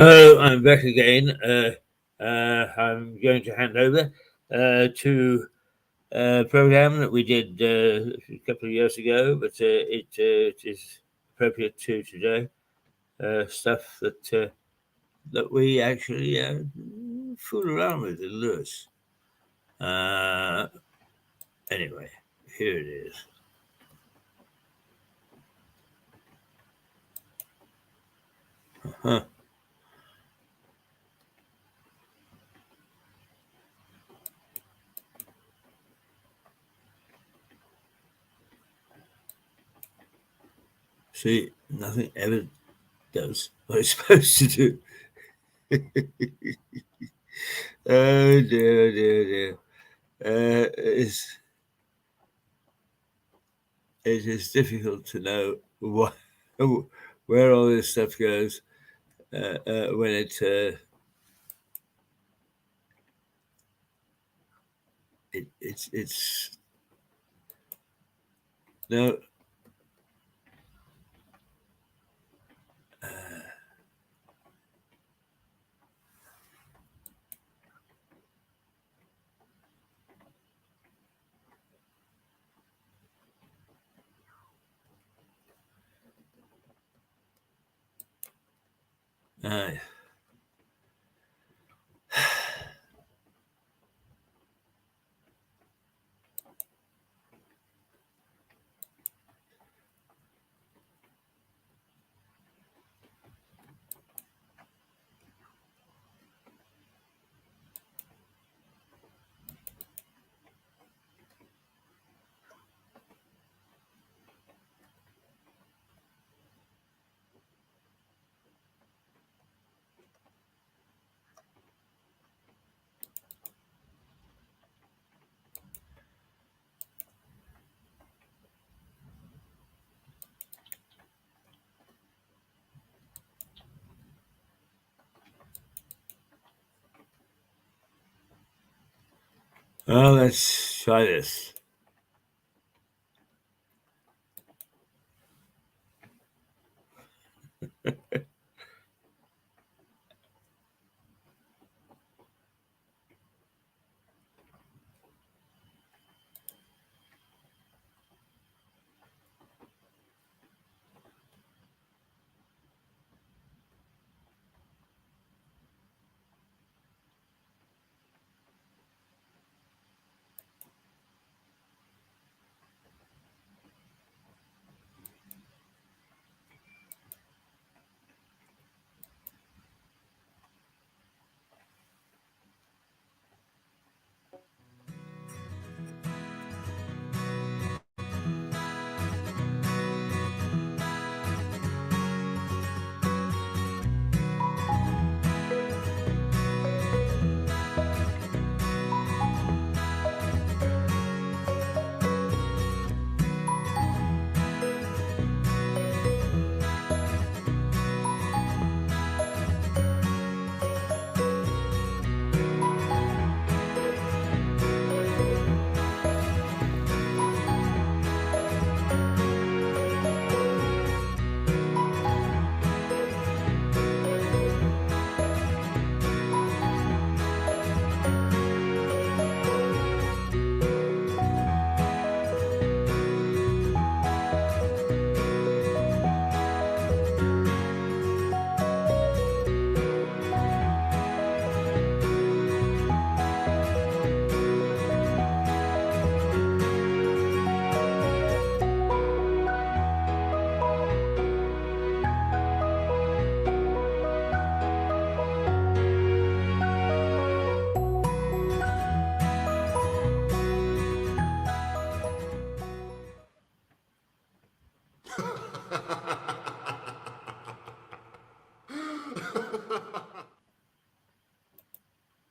Hello, I'm back again. I'm going to hand over to a program that we did a couple of years ago, but it is appropriate to today. Stuff that we actually fool around with in Lewes. Anyway, here it is. Uh-huh. See, nothing ever does what it's supposed to do. Oh dear, oh dear, oh dear. It is difficult to know what, where all this stuff goes when it's no. Uh, well, let's try this.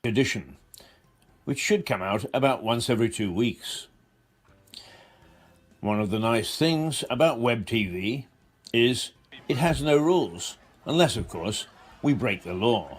Edition, which should come out about once every 2 weeks. One of the nice things about web TV is it has no rules, unless, of course, we break the law.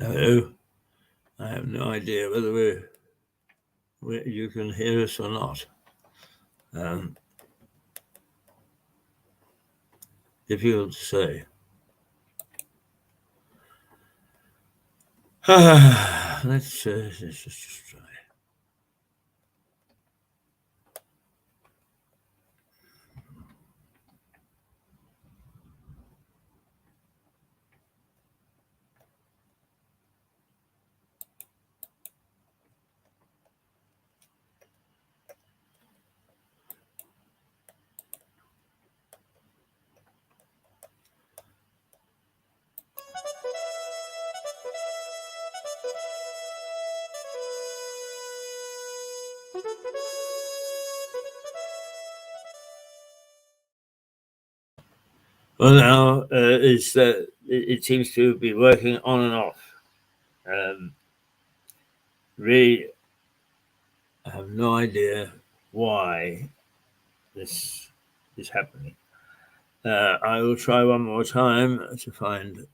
No, I have no idea whether you can hear us or not. Difficult to say. Let's just try. Well, now it seems to be working on and off. Really, I have no idea why this is happening. I will try one more time to find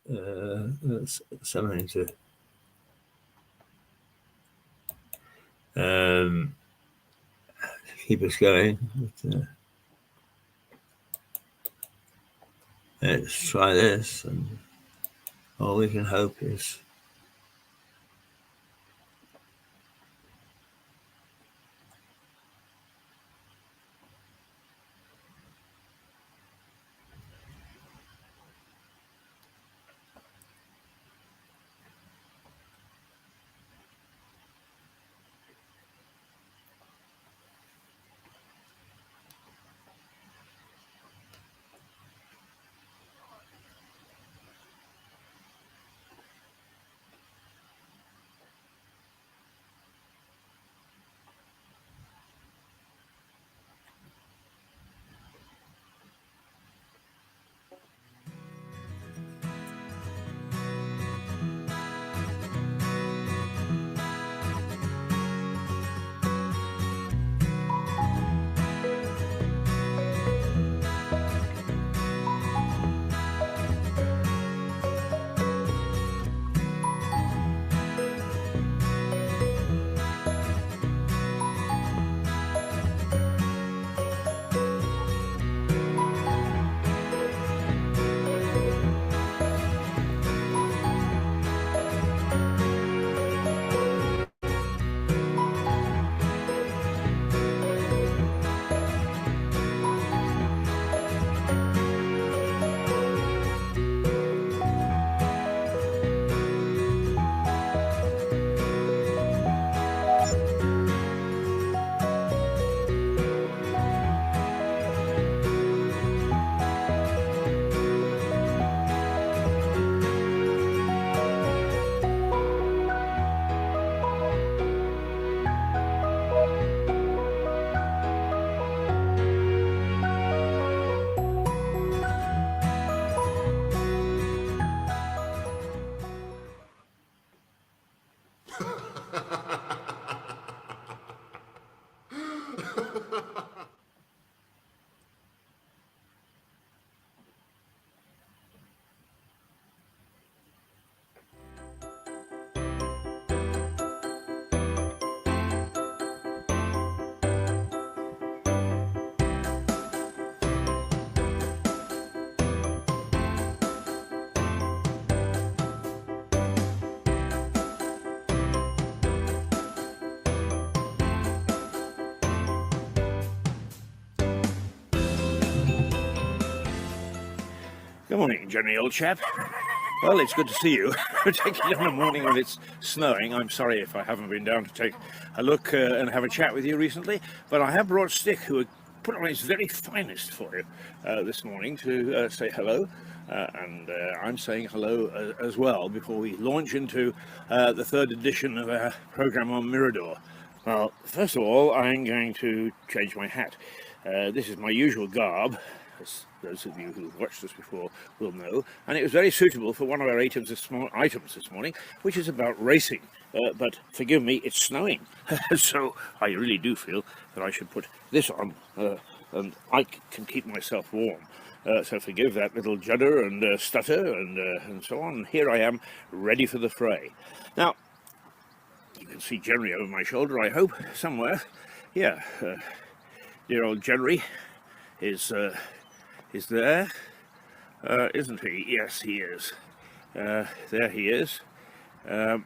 something to keep us going. But, let's try this, and all we can hope is Good morning, Johnny, old chap. Well, it's good to see you, particularly on a morning when it's snowing. I'm sorry if I haven't been down to take a look and have a chat with you recently, but I have brought Stick, who put on his very finest for you this morning to say hello. And I'm saying hello as well before we launch into the third edition of our program on Mirador. Well, first of all, I'm going to change my hat. This is my usual garb, as those of you who've watched us before will know, and it was very suitable for one of our items this morning, which is about racing. But forgive me, it's snowing, so I really do feel that I should put this on, and I can keep myself warm. So forgive that little judder and stutter and so on. Here I am, ready for the fray. Now, you can see Jerry over my shoulder, I hope, somewhere. Yeah, dear old Jerry is there, isn't he? Yes, he is. There he is. No,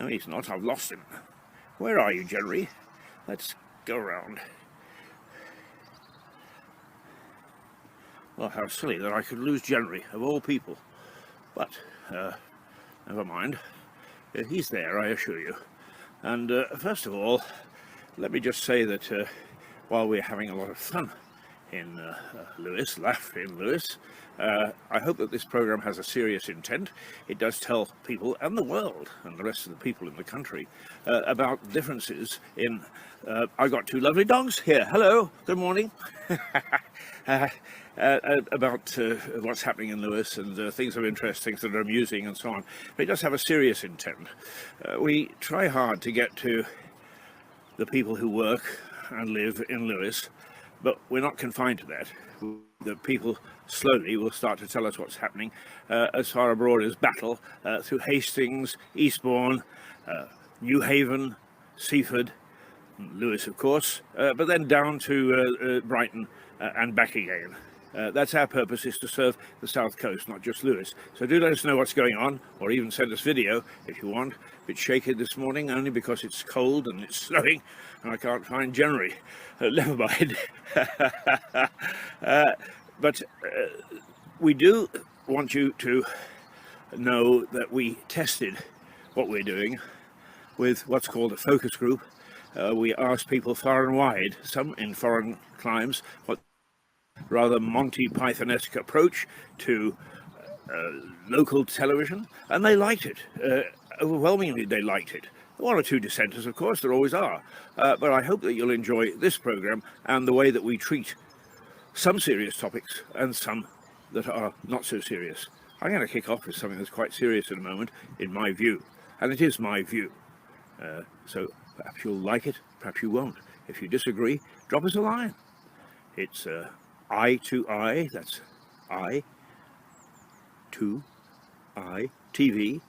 he's not. I've lost him. Where are you, Jerry? Let's go round. Well, how silly that I could lose Jerry, of all people. But, never mind. He's there, I assure you. And first of all, let me just say that while we're having a lot of fun in Lewes, laugh in Lewes, I hope that this program has a serious intent. It does tell people and the world and the rest of the people in the country about differences in... I've got two lovely dogs here. Hello, good morning. About what's happening in Lewes and things of interest, things that are amusing and so on. But it does have a serious intent. We try hard to get to the people who work and live in Lewes, but we're not confined to that. The people slowly will start to tell us what's happening as far abroad as Battle, through Hastings, Eastbourne, New Haven, Seaford, Lewes of course, but then down to Brighton and back again. That's our purpose, is to serve the south coast, not just Lewes. So do let us know what's going on, or even send us video if you want. A bit shaky this morning, only because it's cold and it's snowing and I can't find January. Never mind. But we do want you to know that we tested what we're doing with what's called a focus group. We asked people far and wide, some in foreign climes, what rather Monty Python-esque approach to local television, and they liked it. Overwhelmingly, they liked it. One or two dissenters, of course, there always are. But I hope that you'll enjoy this program and the way that we treat some serious topics and some that are not so serious. I'm going to kick off with something that's quite serious in a moment, in my view. And it is my view. So perhaps you'll like it, perhaps you won't. If you disagree, drop us a line. It's I to I, that's I to I TV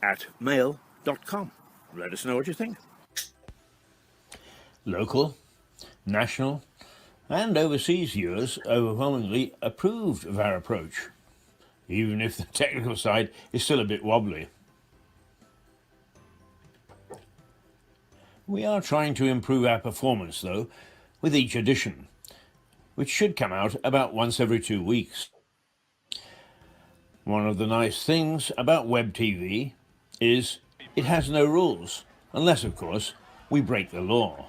at mail.com. Let us know what you think. Local, national, and overseas viewers overwhelmingly approved of our approach, even if the technical side is still a bit wobbly. We are trying to improve our performance, though, with each edition, which should come out about once every 2 weeks. One of the nice things about web TV is it has no rules, unless, of course, we break the law.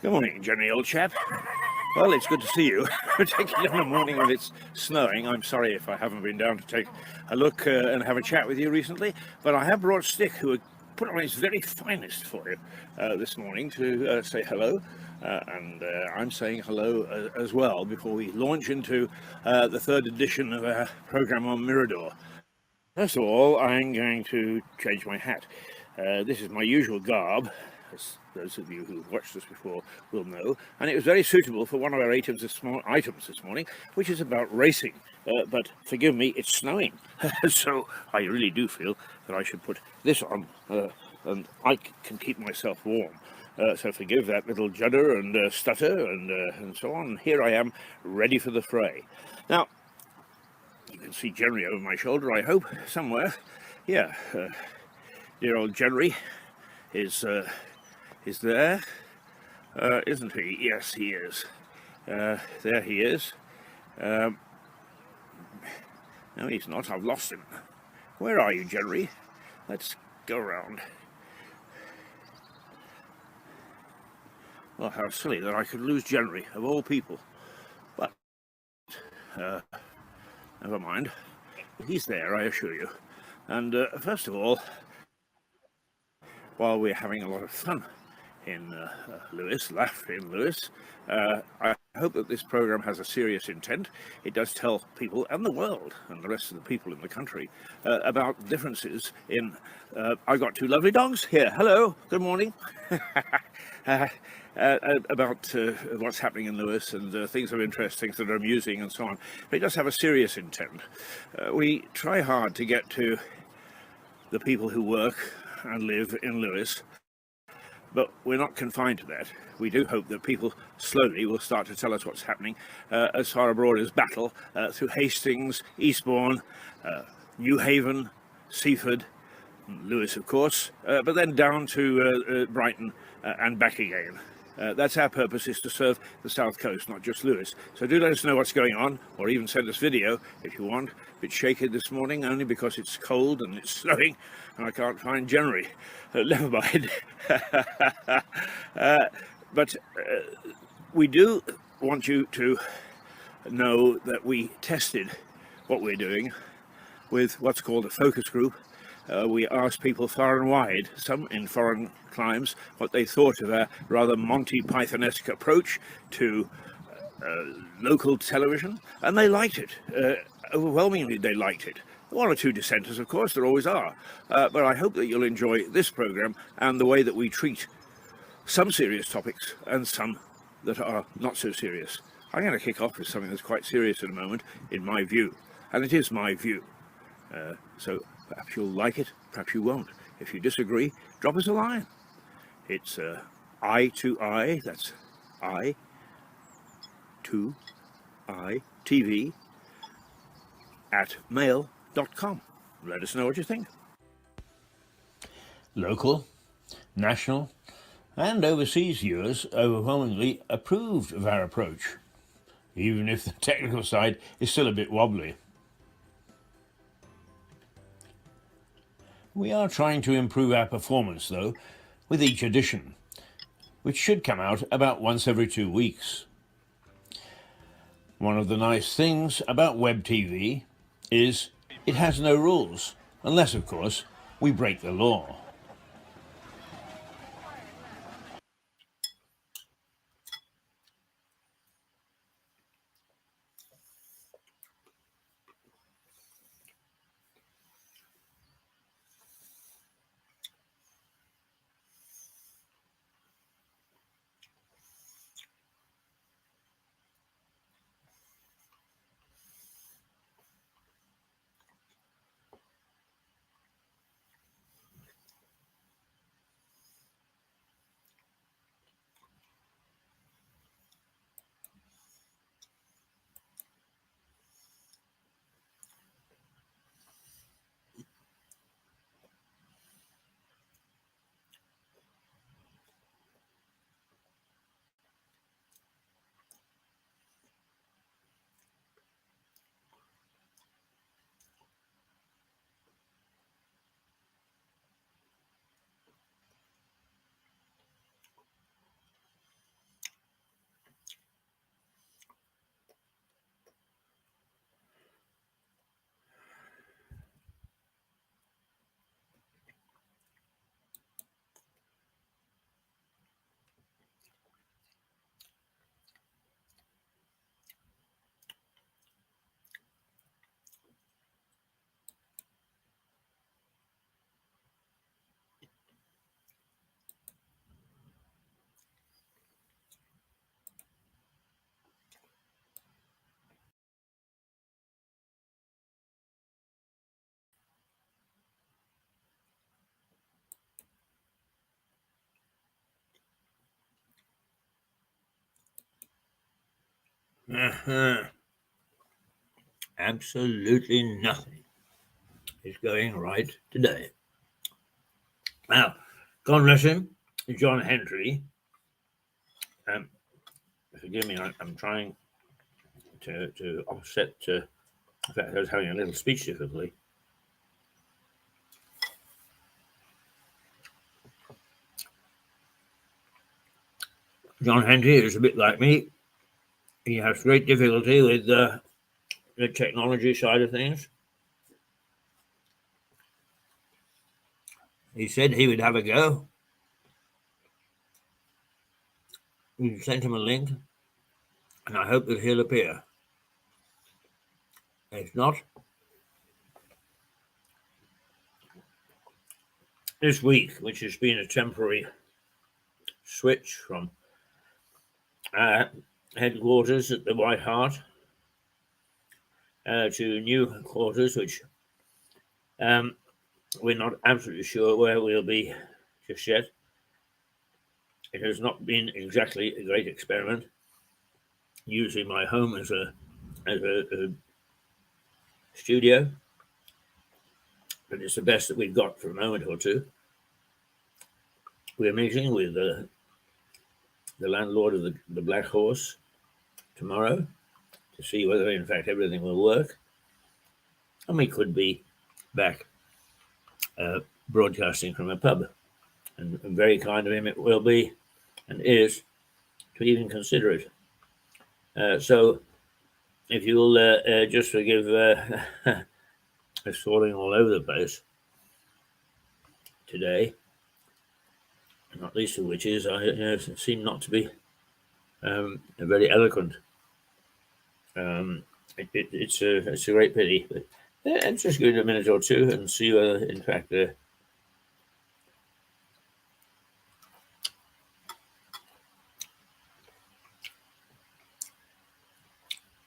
Good morning, Jenny, old chap. Well, it's good to see you. Particularly on a morning when it's snowing. I'm sorry if I haven't been down to take a look and have a chat with you recently, but I have brought Stick, who put on his very finest for you this morning to say hello. And I'm saying hello as well before we launch into the third edition of our program on Mirador. First of all, I'm going to change my hat. This is my usual garb, as those of you who've watched us before will know, and it was very suitable for one of our items this morning, which is about racing. But forgive me, it's snowing, so I really do feel that I should put this on, and I can keep myself warm. So forgive that little judder and stutter and so on. Here I am, ready for the fray. Now, you can see Jerry over my shoulder, I hope, somewhere. Yeah, dear old Jerry is there, isn't he? Yes, he is. There he is. No, he's not. I've lost him. Where are you, Jerry? Let's go round. Well, how silly that I could lose Jerry, of all people. But, never mind. He's there, I assure you. And first of all, while we're having a lot of fun in Lewes, laugh in Lewes, I hope that this program has a serious intent. It does tell people and the world and the rest of the people in the country about differences in... I've got two lovely dogs here. Hello, good morning. About what's happening in Lewes and things of interest, things that are amusing and so on. But it does have a serious intent. We try hard to get to the people who work and live in Lewes, but we're not confined to that. We do hope that people slowly will start to tell us what's happening as far abroad as Battle, through Hastings, Eastbourne, New Haven, Seaford, Lewes of course, but then down to Brighton and back again. That's our purpose, is to serve the south coast, not just Lewes. So do let us know what's going on, or even send us video if you want. A bit shaky this morning, only because it's cold and it's snowing and I can't find January. Never mind. But we do want you to know that we tested what we're doing with what's called a focus group. We asked people far and wide, some in foreign climes, what they thought of our rather Monty Python-esque approach to local television, and they liked it. Overwhelmingly, they liked it. One or two dissenters, of course, there always are. But I hope that you'll enjoy this program and the way that we treat some serious topics and some that are not so serious. I'm going to kick off with something that's quite serious at the moment, in my view. And it is my view. So perhaps you'll like it, perhaps you won't. If you disagree, drop us a line. It's I to I, that's I to I TV at mail.com. Let us know what you think. Local, national, and overseas viewers overwhelmingly approved of our approach, even if the technical side is still a bit wobbly. We are trying to improve our performance, though, with each edition, which should come out about once every 2 weeks. One of the nice things about web TV is it has no rules, unless, of course, we break the law. Uh-huh. Absolutely nothing is going right today. Now, God bless him, John Henry. Forgive me, I'm trying to offset. In fact, I was having a little speech difficulty. John Henry is a bit like me. He has great difficulty with the technology side of things. He said he would have a go. We sent him a link, and I hope that he'll appear. If not, this week, which has been a temporary switch from headquarters at the White Hart to new quarters, which we're not absolutely sure where we'll be just yet. It has not been exactly a great experiment using my home as a studio, but it's the best that we've got for a moment or two. We're meeting with the landlord of the Black Horse tomorrow to see whether, in fact, everything will work, and we could be back broadcasting from a pub. And very kind of him it will be, and is, to even consider it. So, if you'll just forgive us falling all over the place today, not least of which is I seem not to be very eloquent. It's a great pity, but let's just give it a minute or two and see whether, in fact,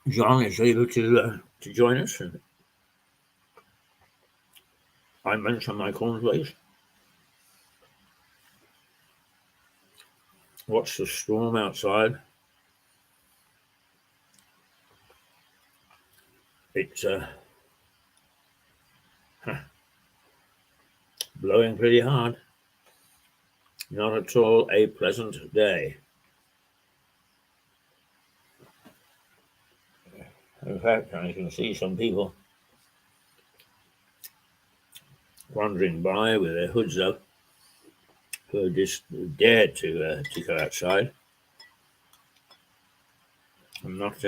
John is able to join us. And I mentioned my cornflakes. Watch the storm outside. It's blowing pretty hard. Not at all a pleasant day. In fact, I can see some people wandering by with their hoods up who just dared to go outside. I'm not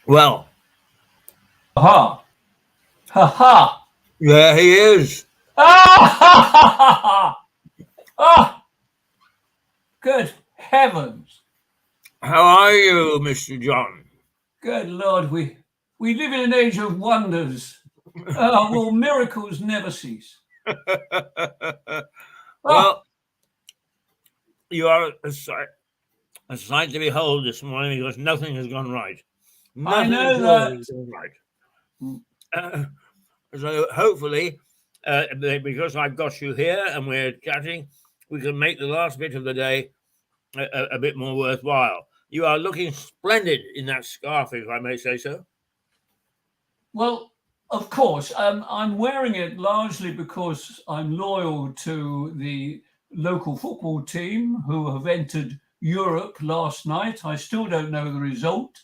well. Ha ha ha! There he is. Ah ha ha ha! Ah! Good heavens! How are you, Mr. John? Good Lord, we live in an age of wonders. Will miracles never cease? Well, you are a sight to behold this morning because nothing has gone right. I know that. Has gone right. So hopefully, because I've got you here and we're chatting, we can make the last bit of the day a bit more worthwhile. You are looking splendid in that scarf, if I may say so. Well, of course, I'm wearing it largely because I'm loyal to the local football team who have entered Europe last night. I still don't know the result.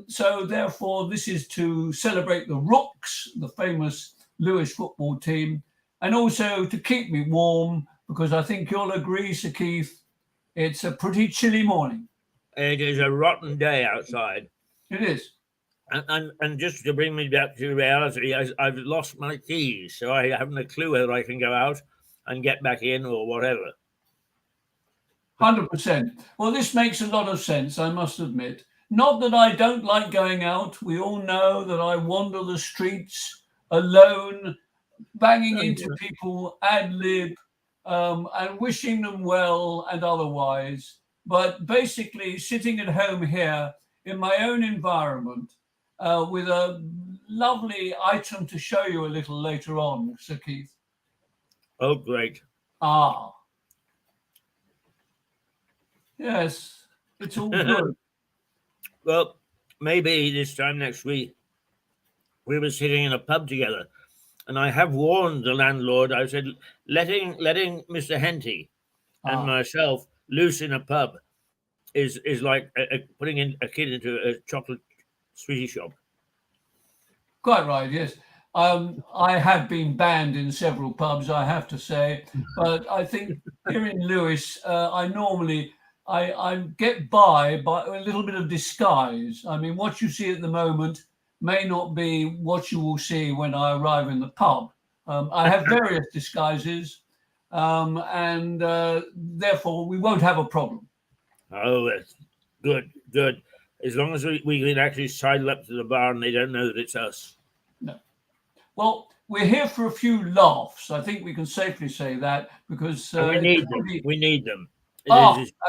So therefore, this is to celebrate the Rooks, the famous Lewes football team, and also to keep me warm because I think you'll agree, Sir Keith, it's a pretty chilly morning. It is a rotten day outside. It is. And just to bring me back to reality, I've lost my keys, so I haven't a clue whether I can go out and get back in or whatever. 100%. Well, this makes a lot of sense, I must admit. Not that I don't like going out. We all know that I wander the streets alone, banging into people ad lib and wishing them well and otherwise. But basically, sitting at home here in my own environment with a lovely item to show you a little later on, Sir Keith. Oh, great. Ah. Yes, it's all good. Well, maybe this time next week we were sitting in a pub together, and I have warned the landlord. I said, letting Mr. Henty and Ah. myself loose in a pub is like putting in a kid into a chocolate sweetie shop. Quite right, yes. I have been banned in several pubs, I have to say, but I think here in Lewes, I get by a little bit of disguise. I mean, what you see at the moment may not be what you will see when I arrive in the pub. I have various disguises, and therefore we won't have a problem. Oh, that's good, good. As long as we can actually sidle up to the bar and they don't know that it's us. No. Well, we're here for a few laughs. I think we can safely say that because we need them. We need them.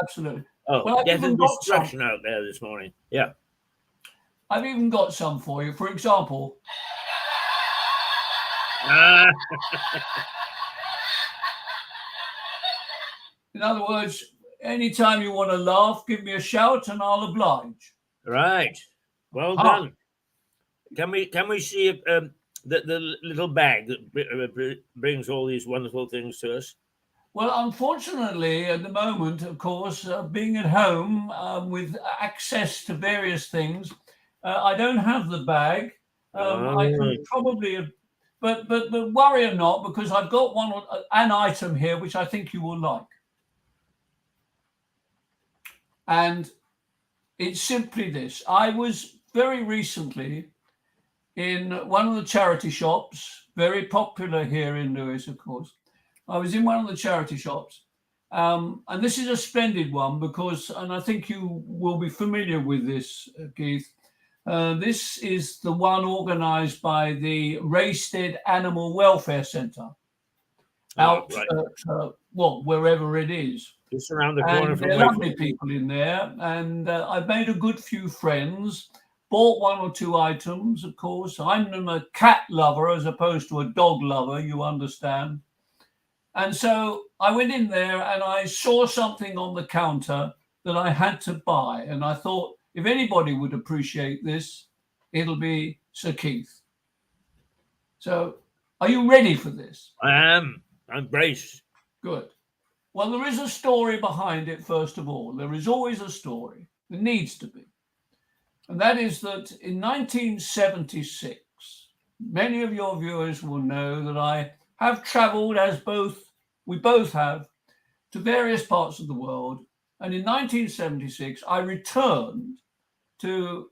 Absolutely. Oh, well, death and destruction out there this morning. Yeah. I've even got some for you. For example. In other words, anytime you want to laugh, give me a shout and I'll oblige. Right. Well done. Can we see if, the little bag that brings all these wonderful things to us? Well, unfortunately, at the moment, of course, being at home with access to various things, I don't have the bag. I can probably, but worry not, because I've got an item here which I think you will like, and it's simply this. I was very recently in one of the charity shops, very popular here in Lewes, of course. I was in one of the charity shops, and this is a splendid one because, and I think you will be familiar with this, Keith. This is the one organised by the Raisted Animal Welfare Centre out at, wherever it is. Just around the corner from They're lovely people in there, and I've made a good few friends. Bought one or two items, of course. I'm a cat lover as opposed to a dog lover, you understand. And so I went in there and I saw something on the counter that I had to buy. And I thought, if anybody would appreciate this, it'll be Sir Keith. So are you ready for this? I am. I'm braced. Good. Well, there is a story behind it, first of all. There is always a story. There needs to be. And that is that in 1976, many of your viewers will know that I have travelled, as we both have, to various parts of the world. And in 1976, I returned to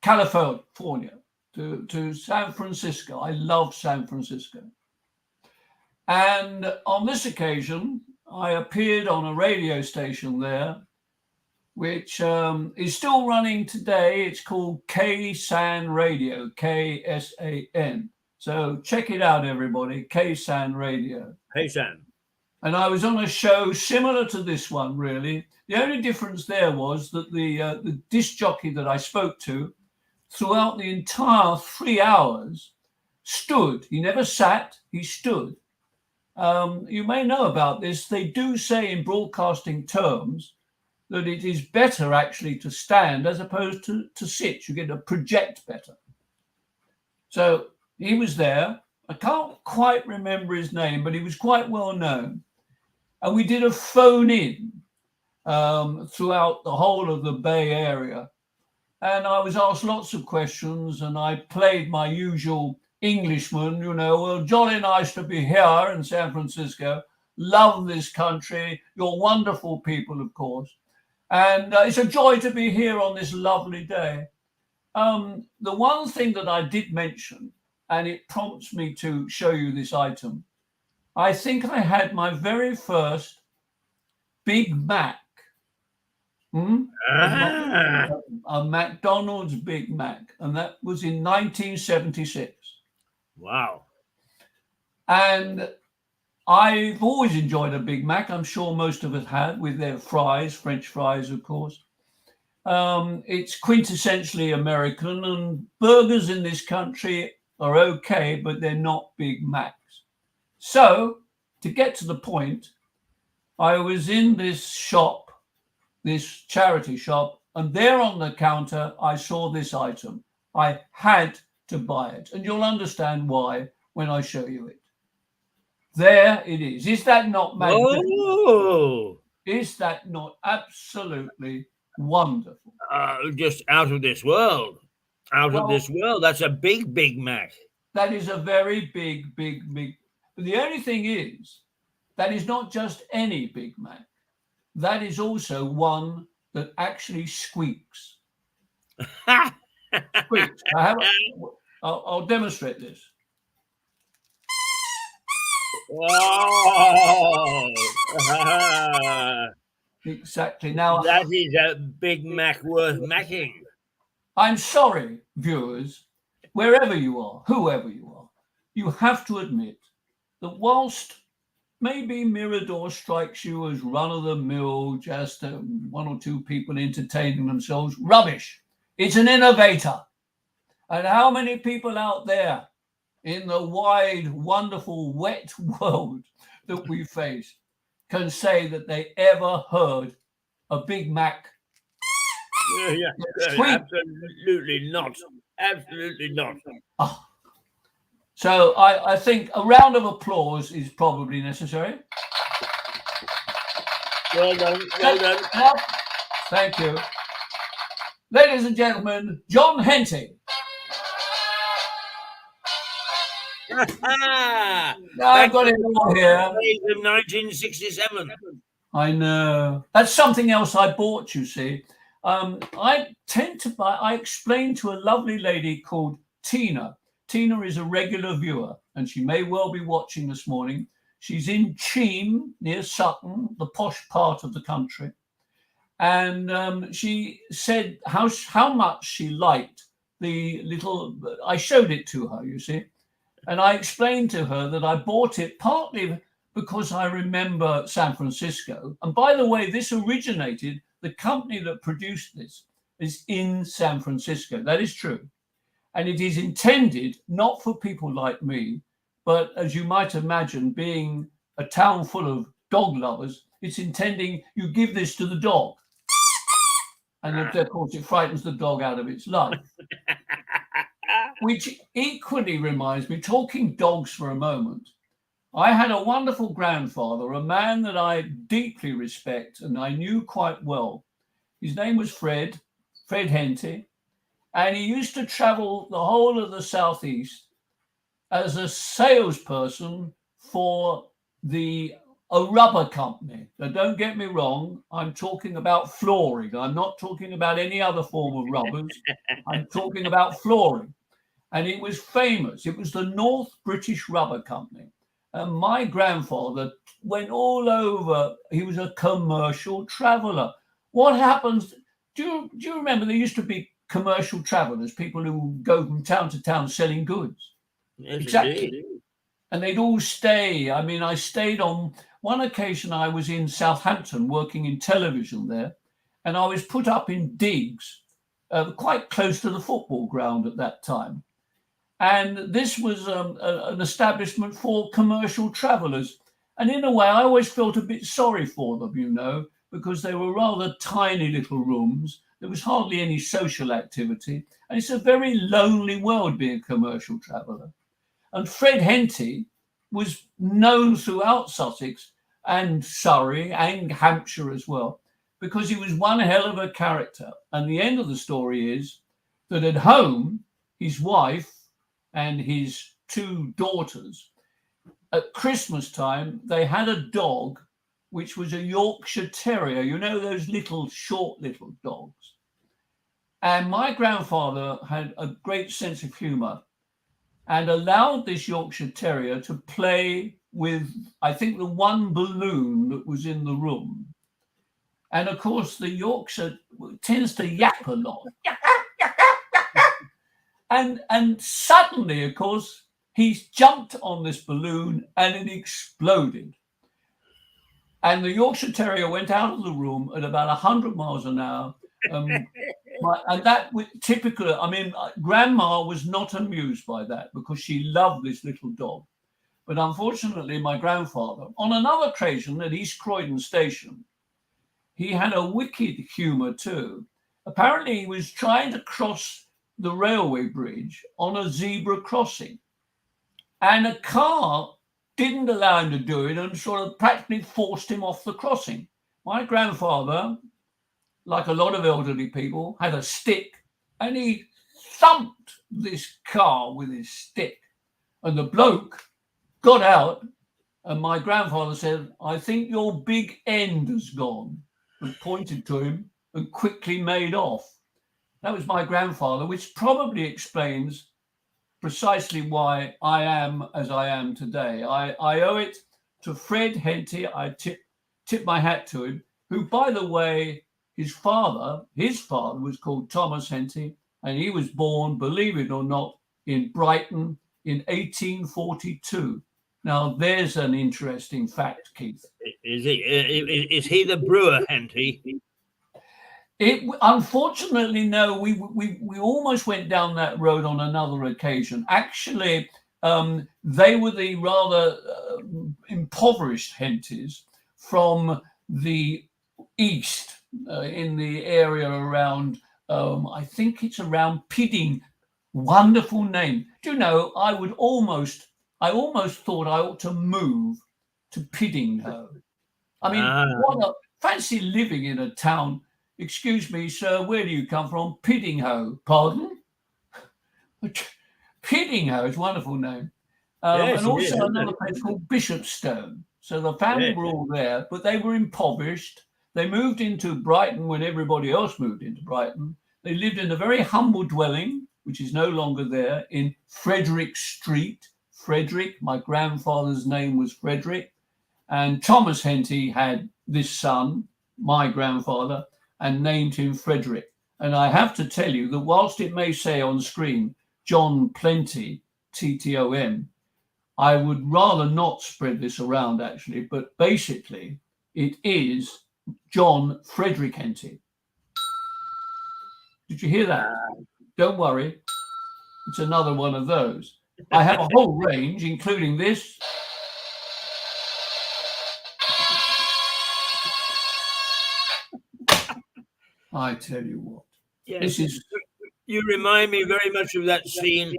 California, to San Francisco. I love San Francisco. And on this occasion, I appeared on a radio station there, which is still running today. It's called K-San Radio, K-S-A-N. So check it out, everybody, K-San Radio. K-San. And I was on a show similar to this one, really. The only difference there was that the disc jockey that I spoke to throughout the entire 3 hours stood. He never sat, he stood. You may know about this. They do say in broadcasting terms that it is better actually to stand as opposed to sit. You get to project better. So he was there. I can't quite remember his name, but he was quite well known. And we did a phone in throughout the whole of the Bay Area. And I was asked lots of questions and I played my usual Englishman, well, jolly nice to be here in San Francisco. Love this country. You're wonderful people, of course. And it's a joy to be here on this lovely day. The one thing that I did mention, and it prompts me to show you this item, I think I had my very first Big Mac. A McDonald's Big Mac. And that was in 1976. Wow. And I've always enjoyed a Big Mac. I'm sure most of us had, with their fries, French fries, of course. It's quintessentially American, and burgers in this country are okay, but they're not Big Macs. So, to get to the point, I was in this shop, this charity shop, and there on the counter, I saw this item. I had to buy it, and you'll understand why when I show you it. There it is. Is that not magnificent? Oh, Is that not absolutely wonderful? just out of this world. Out of Well, this world. That's a big Big Mac. that is a very big. But the only thing is, that is not just any Big Mac. That is also one that actually squeaks. Squeaks. I'll demonstrate this. Wow. Exactly. Now, That is a Big Mac worth macking. I'm sorry, viewers, wherever you are, whoever you are, you have to admit that whilst maybe Mirador strikes you as run-of-the-mill, just one or two people entertaining themselves, rubbish. It's an innovator. And how many people out there in the wide, wonderful, wet world that we face can say that they ever heard a Big Mac? Absolutely not. Absolutely not. Oh. So I think a round of applause is probably necessary. Well done. Well done. Thank you. Ladies and gentlemen, John Henty. Now I've got it all here. Of 1967. I know. That's something else I bought, you see. I tend to buy, I explained to a lovely lady called Tina. Tina is a regular viewer, and she may well be watching this morning. She's in Cheam, near Sutton, the posh part of the country. And she said how much she liked the little, I showed it to her, you see. And I explained to her that I bought it partly because I remember San Francisco. And by the way, this originated, the company that produced this is in San Francisco. That is true. And it is intended not for people like me, but as you might imagine, being a town full of dog lovers, it's intending you give this to the dog. And of course, it frightens the dog out of its life. Which equally reminds me, talking dogs for a moment, I had a wonderful grandfather, a man that I deeply respect and I knew quite well. His name was Fred Henty, and he used to travel the whole of the Southeast as a salesperson for a rubber company. Now, don't get me wrong, I'm talking about flooring. I'm not talking about any other form of rubbers. I'm talking about flooring. And it was famous. It was the North British Rubber Company. And my grandfather went all over. He was a commercial traveller. What happens? Do you remember there used to be commercial travellers, people who go from town to town selling goods? Yes, exactly. Indeed. And they'd all stay. I mean, I stayed on one occasion. I was in Southampton working in television there, and I was put up in digs quite close to the football ground at that time. And this was an establishment for commercial travellers. And in a way, I always felt a bit sorry for them, you know, because they were rather tiny little rooms. There was hardly any social activity. And it's a very lonely world being a commercial traveller. And Fred Henty was known throughout Sussex and Surrey and Hampshire as well, because he was one hell of a character. And the end of the story is that at home, his wife and his two daughters, at Christmas time, they had a dog, which was a Yorkshire Terrier. You know, those little, short little dogs. And my grandfather had a great sense of humour and allowed this Yorkshire Terrier to play with, I think, the one balloon that was in the room. And of course, the Yorkshire tends to yap a lot. And suddenly, of course, he jumped on this balloon and it exploded. And the Yorkshire Terrier went out of the room at about 100 miles an hour And that typical. I mean, Grandma was not amused by that because she loved this little dog. But unfortunately, my grandfather, on another occasion at East Croydon Station, he had a wicked humour too. Apparently, he was trying to cross the railway bridge on a zebra crossing, and a car didn't allow him to do it and sort of practically forced him off the crossing. My grandfather, like a lot of elderly people, had a stick, and he thumped this car with his stick. And the bloke got out, and my grandfather said, "I think your big end has gone," and pointed to him and quickly made off. That was my grandfather, which probably explains precisely why I am as I am today. I owe it to Fred Henty. I tip my hat to him, who, by the way, his father was called Thomas Henty, and he was born, believe it or not, in Brighton in 1842. Now, there's an interesting fact, Keith. Is he the brewer, Henty? Unfortunately, no. We almost went down that road on another occasion. Actually, they were the rather impoverished Hentys from the east, in the area around, I think it's around Pidding. Wonderful name. Do you know, I almost thought I ought to move to Piddinghoe. I mean, fancy living in a town. Excuse me, sir, where do you come from? Piddinghoe. Pardon? Piddinghoe is a wonderful name. Yes, and also another place called Bishopstone. So the family were all there, but they were impoverished. They moved into Brighton when everybody else moved into Brighton. They lived in a very humble dwelling, which is no longer there, in Frederick Street. Frederick, my grandfather's name was Frederick. And Thomas Henty had this son, my grandfather, and named him Frederick. And I have to tell you that whilst it may say on screen, John Plenty, TTOM, I would rather not spread this around actually, but basically it is John Frederick Henty. Did you hear that? Don't worry. It's another one of those. I have a whole range, including this. I tell you what. Yes. This is. You remind me very much of that scene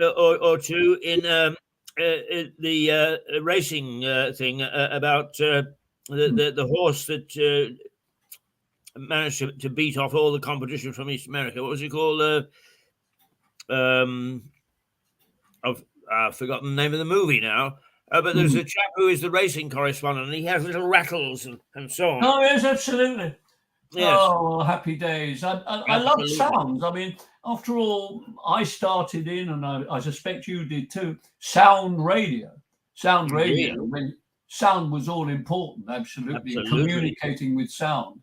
or two in the racing thing about the horse that managed to beat off all the competition from East America. What was it called? I've forgotten the name of the movie now. But there's a chap who is the racing correspondent, and he has little rattles and so on. Oh, yes, absolutely. Yes. Oh, happy days. I love sounds. I mean, after all, I started in, and I suspect you did too, sound radio. Sound radio, when sound was all important, absolutely. Communicating with sound.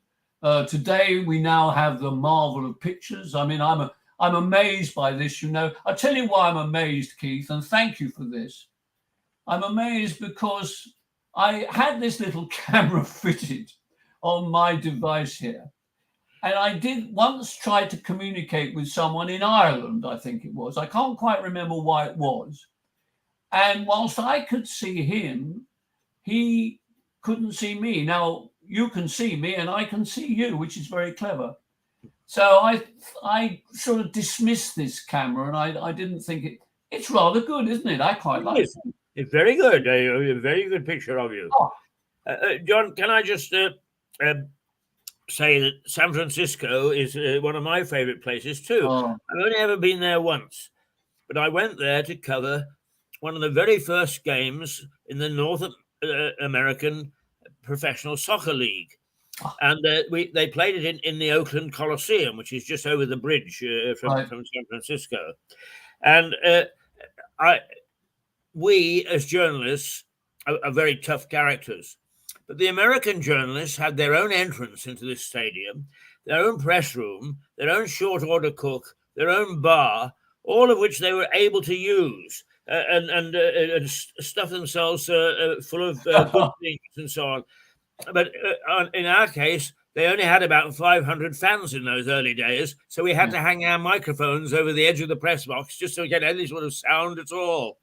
Today, we now have the marvel of pictures. I mean, I'm amazed by this, you know. I'll tell you why I'm amazed, Keith, and thank you for this. I'm amazed because I had this little camera fitted on my device here. And I did once try to communicate with someone in Ireland, I think it was. I can't quite remember why it was. And whilst I could see him, he couldn't see me. Now, you can see me and I can see you, which is very clever. So I sort of dismissed this camera, and I didn't think it's rather good, isn't it? I quite like it. It's very good. A very good picture of you. Oh. John, can I just say that San Francisco is one of my favorite places too. I've only ever been there once, but I went there to cover one of the very first games in the North American Professional Soccer League. And they played it in the Oakland Coliseum, which is just over the bridge from San Francisco. And we, as journalists, are very tough characters. But the American journalists had their own entrance into this stadium, their own press room, their own short order cook, their own bar, all of which they were able to use and stuff themselves full of good things and so on. But in our case, they only had about 500 fans in those early days, so we had to hang our microphones over the edge of the press box just so we get any sort of sound at all.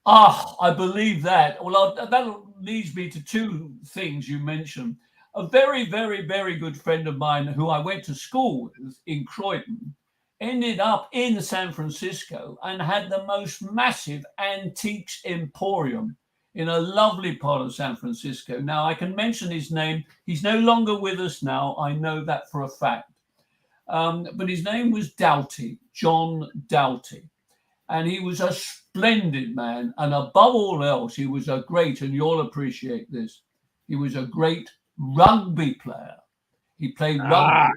I believe that. Well, that leads me to two things you mentioned. A very, very, very good friend of mine who I went to school with in Croydon ended up in San Francisco and had the most massive antiques emporium in a lovely part of San Francisco. Now, I can mention his name. He's no longer with us now. I know that for a fact. But his name was Doughty, John Doughty. And he was a splendid man. And above all else, he was a great, and you'll appreciate this, he was a great rugby player. He played rugby.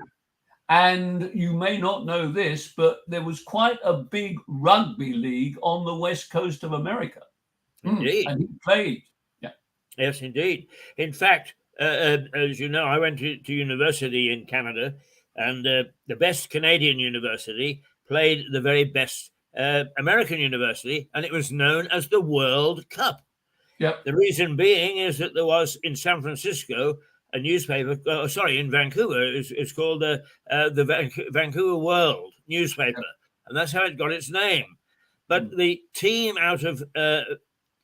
And you may not know this, but there was quite a big rugby league on the west coast of America. Indeed. And he played. Yeah. Yes, indeed. In fact, as you know, I went to university in Canada, and the best Canadian university played the very best American university, and it was known as the World Cup. Yep. The reason being is that there was in San Francisco a newspaper, in Vancouver, it's called the Vancouver World newspaper, yep. And that's how it got its name. But the team out of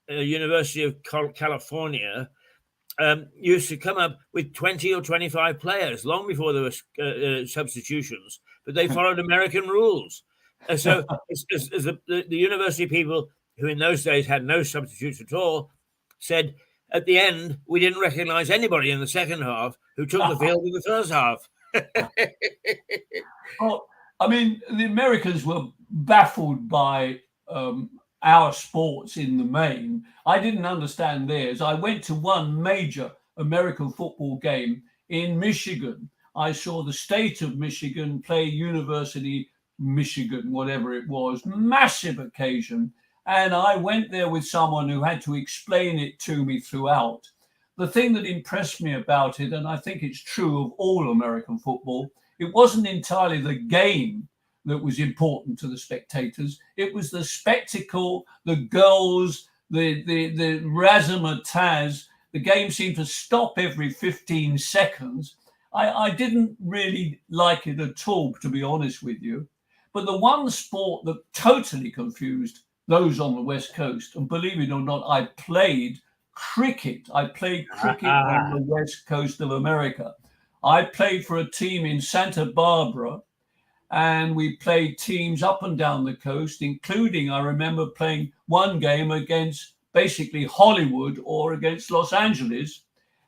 University of California used to come up with 20 or 25 players long before there were substitutions, but they followed American rules. So as the university people, who in those days had no substitutes at all, said at the end, we didn't recognize anybody in the second half who took the field in the first half. Well, I mean, the Americans were baffled by our sports in the main. I didn't understand theirs. I went to one major American football game in Michigan. I saw the state of Michigan play University Michigan, whatever it was, massive occasion. And I went there with someone who had to explain it to me throughout. The thing that impressed me about it, and I think it's true of all American football, it wasn't entirely the game that was important to the spectators. It was the spectacle, the goals, the razzmatazz. The game seemed to stop every 15 seconds. I didn't really like it at all, to be honest with you. But the one sport that totally confused those on the West Coast, and believe it or not, I played cricket. I played cricket on the West Coast of America. I played for a team in Santa Barbara, and we played teams up and down the coast, including, I remember playing one game against basically Hollywood or against Los Angeles.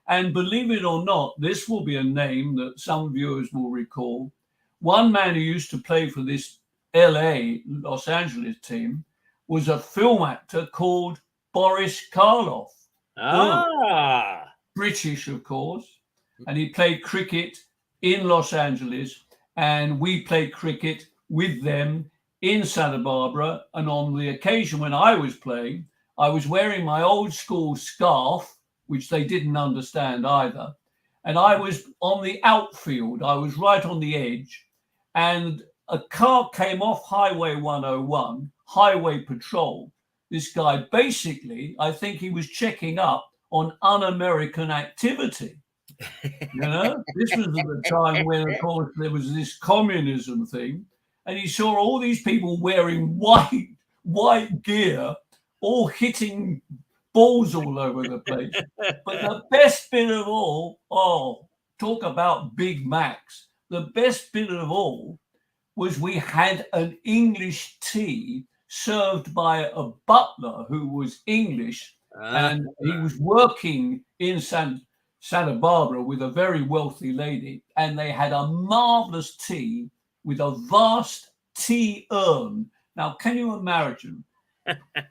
And believe it or not, this will be a name that some viewers will recall. One man who used to play for this LA, Los Angeles team, was a film actor called Boris Karloff. British, of course. And he played cricket in Los Angeles, and we played cricket with them in Santa Barbara. And on the occasion when I was playing, I was wearing my old school scarf, which they didn't understand either. And I was on the outfield. I was right on the edge. And a car came off Highway 101, Highway Patrol. This guy basically, I think he was checking up on un-American activity. You know, this was at the time when, of course, there was this communism thing. And he saw all these people wearing white gear, all hitting balls all over the place. But the best bit of all, talk about Big Macs. The best bit of all was we had an English tea served by a butler who was English, and he was working in Santa Barbara with a very wealthy lady, and they had a marvelous tea with a vast tea urn. Now, can you imagine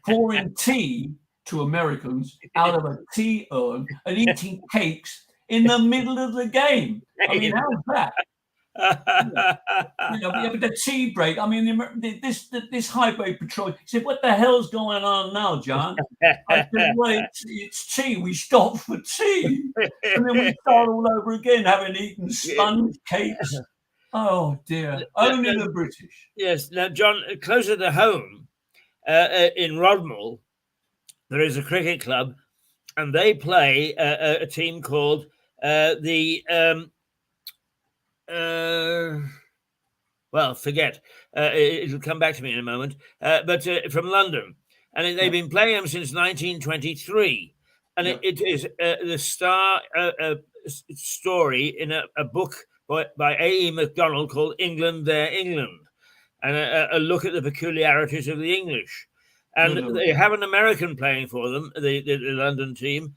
pouring tea to Americans out of a tea urn and eating cakes in the middle of the game? I mean, how's that? You know, but the tea break. I mean, this Highway Patrol. He said, "What the hell's going on now, John?" I said, "Well, it's tea. We stop for tea, and then we start all over again, having eaten sponge cakes." Oh dear! Only the British. Yes. Now, John, closer to home, in Rodmell, there is a cricket club, and they play a team called Well, forget. It'll come back to me in a moment. But from London, and they've been playing them since 1923, and it is the star story in a book by A.E. MacDonald called "England, Their England," and a look at the peculiarities of the English. And they have an American playing for them, the London team.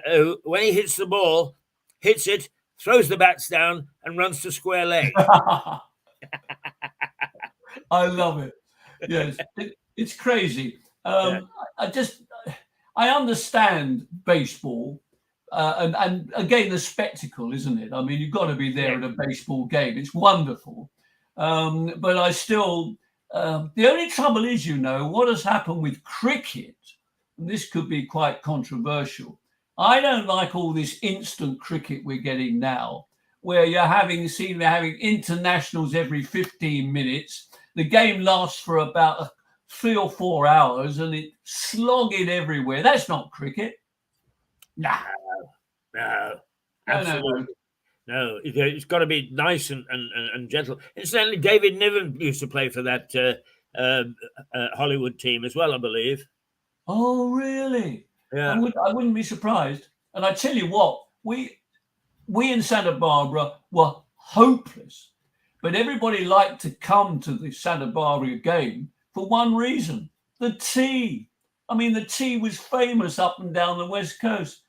Who, when he hits the ball, hits it, throws the bats down, and runs to square leg. I love it. Yes, it's crazy. I understand baseball, and again the spectacle, isn't it? I mean, you've got to be there at a baseball game. It's wonderful, but I still. The only trouble is, what has happened with cricket, and this could be quite controversial. I don't like all this instant cricket we're getting now, where they're having internationals every 15 minutes. The game lasts for about 3 or 4 hours, and it's slogging everywhere. That's not cricket. No, absolutely. No, it's got to be nice and gentle. Incidentally, David Niven used to play for that Hollywood team as well, I believe. Oh, really? Yeah. I wouldn't be surprised. And I tell you what, we in Santa Barbara were hopeless, but everybody liked to come to the Santa Barbara game for one reason: the tea. I mean, the tea was famous up and down the West Coast.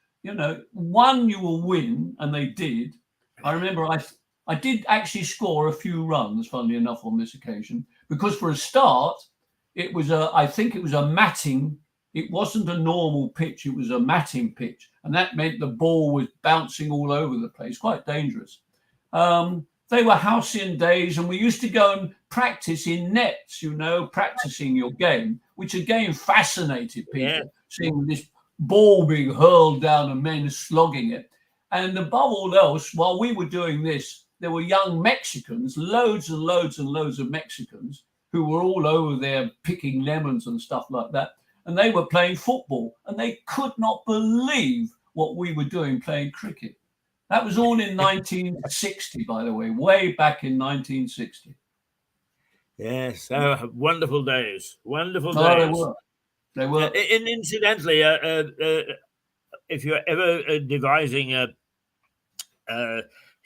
One you will win, and they did. I remember I did actually score a few runs, funnily enough, on this occasion, because for a start, I think it was a matting. It wasn't a normal pitch. It was a matting pitch. And that meant the ball was bouncing all over the place, quite dangerous. They were halcyon days, and we used to go and practice in nets, practicing your game, which again fascinated people, seeing this ball being hurled down and men slogging it. And above all else, while we were doing this, there were young Mexicans, loads and loads and loads of Mexicans, who were all over there picking lemons and stuff like that. And they were playing football, and they could not believe what we were doing playing cricket. That was all in 1960, by the way, way back in 1960. Yes, wonderful days. Wonderful Oh, days. They were. And incidentally, if you're ever devising a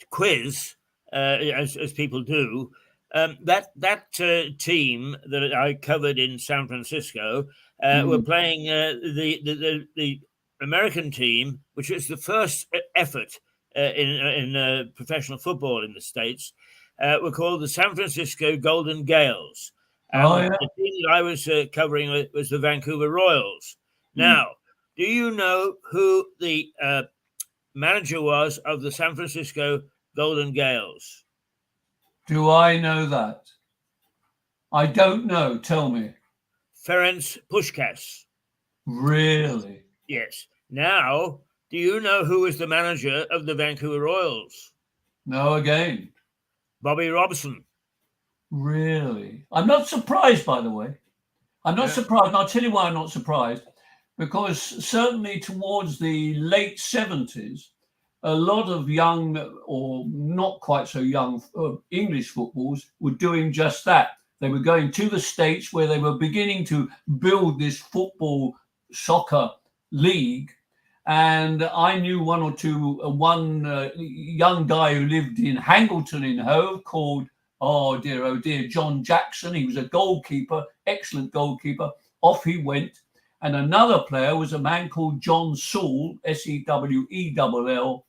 quiz, as people do, that team that I covered in San Francisco were playing the American team, which was the first effort in professional football in the States. Were called the San Francisco Golden Gales. The team that I was covering was the Vancouver Royals. Now, do you know who the manager was of the San Francisco Golden Gales? Do I know that? I don't know. Tell me. Ferenc Puskás. Really? Yes. Now, do you know who was the manager of the Vancouver Royals? No, again. Bobby Robson. Really? I'm not surprised, by the way. I'm not surprised. And I'll tell you why I'm not surprised. Because certainly towards the late 70s, a lot of young or not quite so young English footballs were doing just that. They were going to the States where they were beginning to build this football soccer league. And I knew one young guy who lived in Hangleton in Hove called, oh dear, John Jackson. He was a goalkeeper, excellent goalkeeper. Off he went. And another player was a man called John Sewell, Sewell,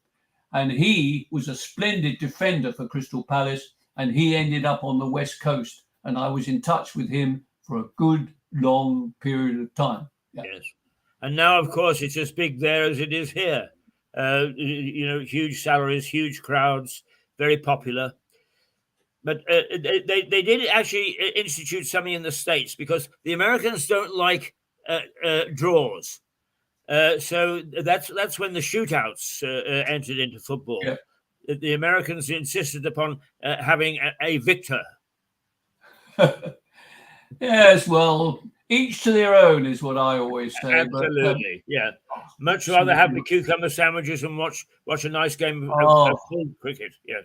and he was a splendid defender for Crystal Palace, and he ended up on the West Coast. And I was in touch with him for a good, long period of time. Yeah. Yes. And now, of course, it's as big there as it is here. Huge salaries, huge crowds, very popular. But they did actually institute something in the States because the Americans don't like draws. So that's when the shootouts entered into football. Yeah. The Americans insisted upon having a victor. Yes, well, each to their own is what I always say. Absolutely, yeah. Much absolutely. rather have the cucumber sandwiches and watch a nice game of full cricket. Yes.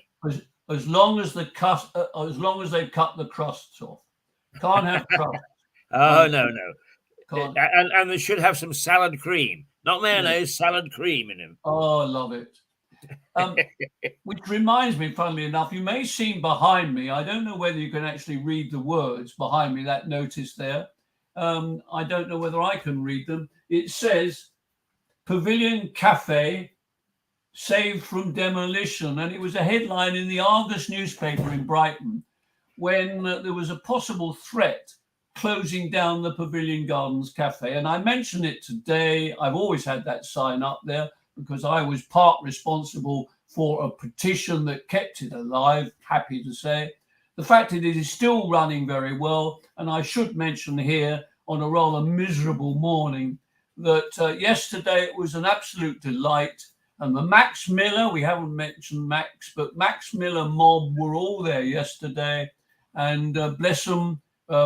As long as they've cut the crusts off. Can't have crust. Oh no. Can't. And they should have some salad cream, not mayonnaise, salad cream in them. Oh, I love it. Which reminds me, funnily enough, you may see behind me. I don't know whether you can actually read the words behind me. That notice there. I don't know whether I can read them. It says Pavilion Cafe saved from demolition, and it was a headline in the Argus newspaper in Brighton when there was a possible threat closing down the Pavilion Gardens Cafe. And I mention it today. I've always had that sign up there because I was part responsible for a petition that kept it alive, happy to say. The fact that it is still running very well, and I should mention here on a rather miserable morning that yesterday it was an absolute delight. And the Max Miller, we haven't mentioned Max, but Max Miller mob were all there yesterday. And bless them,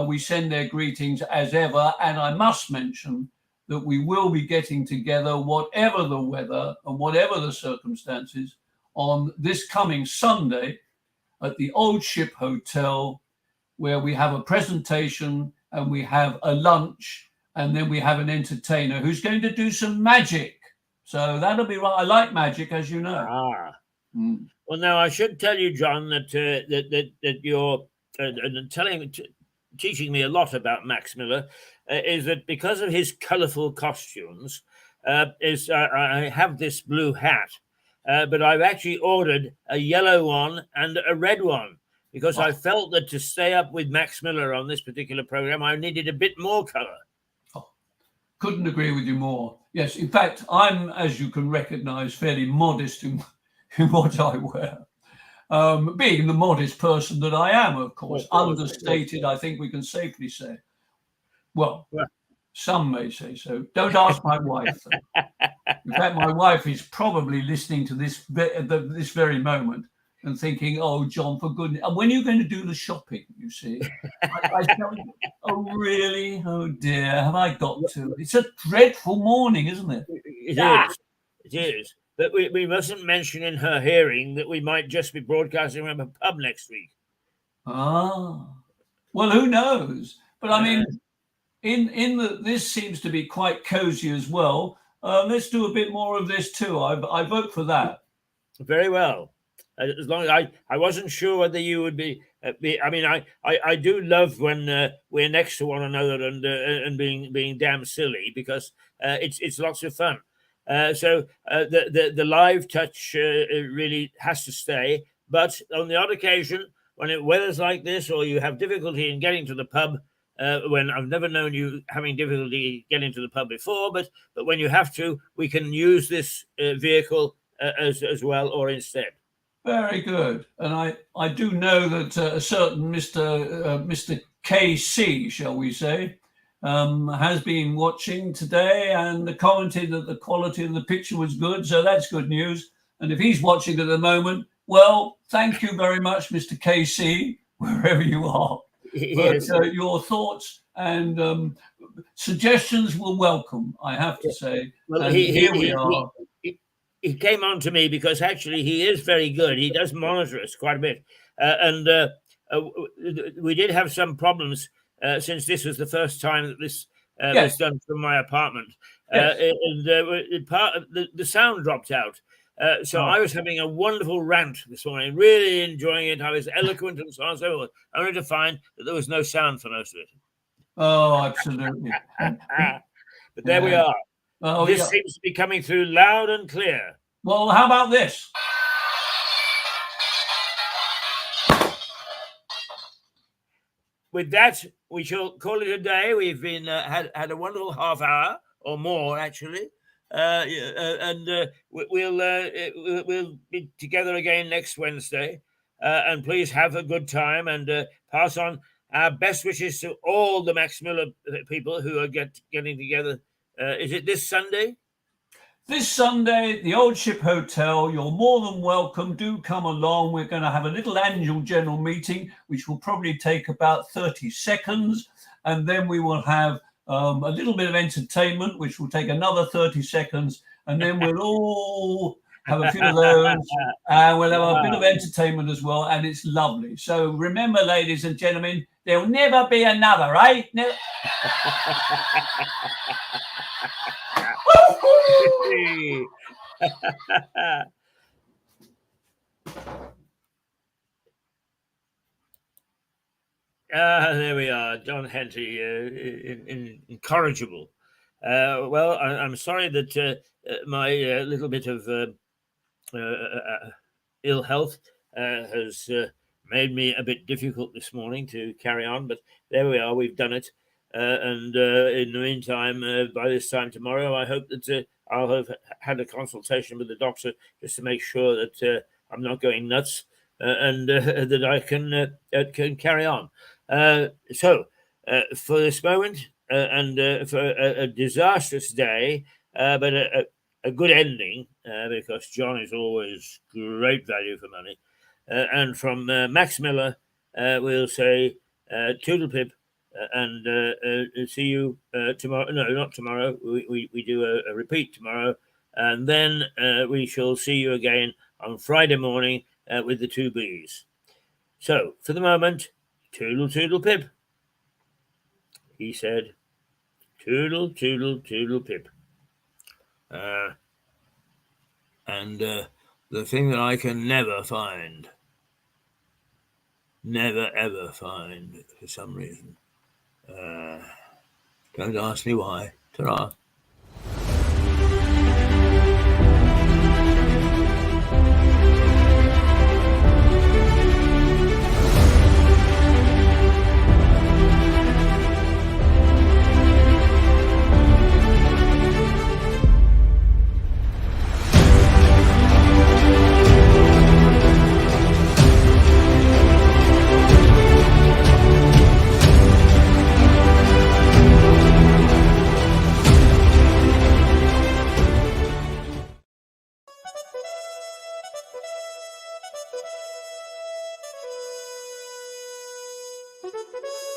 we send their greetings as ever. And I must mention that we will be getting together, whatever the weather and whatever the circumstances, on this coming Sunday at the Old Ship Hotel, where we have a presentation and we have a lunch, and then we have an entertainer who's going to do some magic. So that'll be right. I like magic, as you know. Well, now I should tell you, John, that that you're teaching me a lot about Max Miller. Is that because of his colourful costumes? I have this blue hat, but I've actually ordered a yellow one and a red one because I felt that to stay up with Max Miller on this particular program, I needed a bit more colour. Couldn't agree with you more. Yes, in fact, I'm, as you can recognise, fairly modest in what I wear. Being the modest person that I am, of course, understated, I think we can safely say. Well, some may say so. Don't ask my wife. In fact, my wife is probably listening to this very moment and thinking, "Oh, John, for goodness, and when are you going to do the shopping?" You see, I tell you, oh really? Oh dear, have I got to? It's a dreadful morning, isn't it? It is. But we mustn't mention in her hearing that we might just be broadcasting from a pub next week. Well, who knows? But I mean, this seems to be quite cozy as well. Let's do a bit more of this too. I vote for that. Very well. As long as I wasn't sure whether you would be. I mean, I do love when we're next to one another and being damn silly because it's lots of fun. So the live touch really has to stay. But on the odd occasion, when weather's like this, or you have difficulty in getting to the pub, when I've never known you having difficulty getting to the pub before, but when you have to, we can use this vehicle as well or instead. Very good. And I do know that a certain Mr. KC, shall we say, has been watching today and commented that the quality of the picture was good. So that's good news. And if he's watching at the moment, well, thank you very much, Mr. KC, wherever you are. Yes. But your thoughts and suggestions were welcome, I have to say. Well, and here we are. He came on to me because actually he is very good. He does monitor us quite a bit. And we did have some problems since this was the first time that this was done from my apartment. Yes. The sound dropped out. So I was having a wonderful rant this morning, really enjoying it. I was eloquent and so on and so forth, only to find that there was no sound for most of it. Oh, absolutely. But there we are. This seems to be coming through loud and clear. Well, how about this? With that, we shall call it a day. We've been had a wonderful half hour or more, actually, and we'll be together again next Wednesday. And please have a good time and pass on our best wishes to all the Max Miller people who are getting together. Is it this Sunday? This Sunday, the Old Ship Hotel. You're more than welcome. Do come along. We're going to have a little annual general meeting, which will probably take about 30 seconds. and then we will have a little bit of entertainment, which will take another 30 seconds, and then we'll all have a few of those, and we'll have a bit of entertainment as well, and it's lovely. So remember, ladies and gentlemen, there'll never be another, eh? There we are, John Henty, incorrigible. Well, I'm sorry that my little bit of ill health has made me a bit difficult this morning to carry on, but there we are, we've done it. And in the meantime, by this time tomorrow, I hope that I'll have had a consultation with the doctor just to make sure that I'm not going nuts and that I can carry on. So, for this moment, and for a disastrous day, but a good ending, because John is always great value for money. And from Max Miller, we'll say toodle pip, and see you tomorrow. No, not tomorrow. We do a repeat tomorrow, and then we shall see you again on Friday morning with the 2 Bs. So, for the moment, toodle toodle pip, he said. Toodle toodle toodle pip. And the thing that I can never ever find for some reason. Don't ask me why. Ta-ra.